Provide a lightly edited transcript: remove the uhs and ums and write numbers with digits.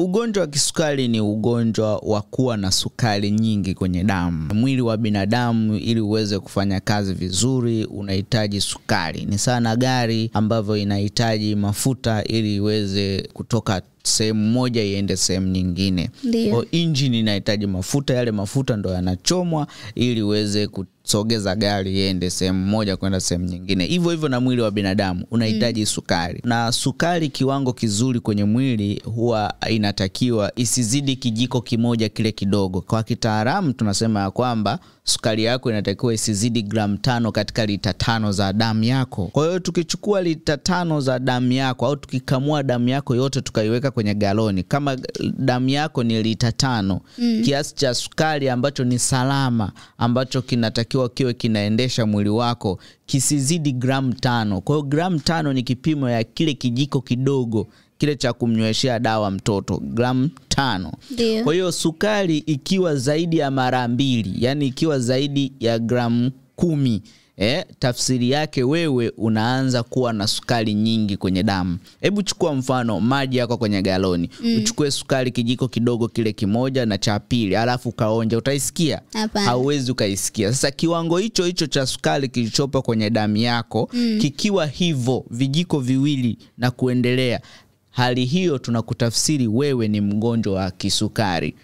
Ugonjwa wa kisukari ni ugonjwa wa kuwa na sukari nyingi kwenye damu. Mwili wa binadamu ili uweze kufanya kazi vizuri unahitaji sukari. Ni sana gari ambavyo inahitaji mafuta ili iweze kutoka sehemu moja iende sehemu nyingine. Kwa engine inahitaji mafuta, yale mafuta ndo yanachomwa ili iweze kusogeza gari iende sehemu moja kwenda sehemu nyingine. Hivyo na mwili wa binadamu unahitaji sukari. Na sukari kiwango kizuri kwenye mwili huwa inatakiwa isizidi kijiko kimoja kile kidogo. Kwa kitaalamu tunasema ya kwamba sukari yako inatakiwa isizidi gram 5 katika lita 5 za damu yako. Kwa hiyo tukichukua lita 5 za damu yako au tukikamua damu yako yote tukaiweka kwenye galoni, kama damu yako ni lita 5, kiasi cha sukari ambacho ni salama ambacho kinatakiwa kiwe kinaendesha mwili wako kisizidi gram 5. Kwa hiyo gram 5 ni kipimo ya kile kijiko kidogo kile cha kumnyweshea dawa mtoto, gram 5. Kwa hiyo sukari ikiwa zaidi ya mara 2, yani ikiwa zaidi ya gram 10, tafsiri yake wewe unaanza kuwa na sukari nyingi kwenye damu. Hebu chukua mfano maji yako kwenye galoni. Uchukue sukari kijiko kidogo kile kimoja na cha pili, alafu kaonja, utaisikia? Hauwezi ukaisikia. Sasa kiwango hicho cha sukari kilichopo kwenye damu yako kikiwa hivyo vijiko 2 na kuendelea, hali hiyo tunakutafsiri wewe ni mgonjwa wa kisukari.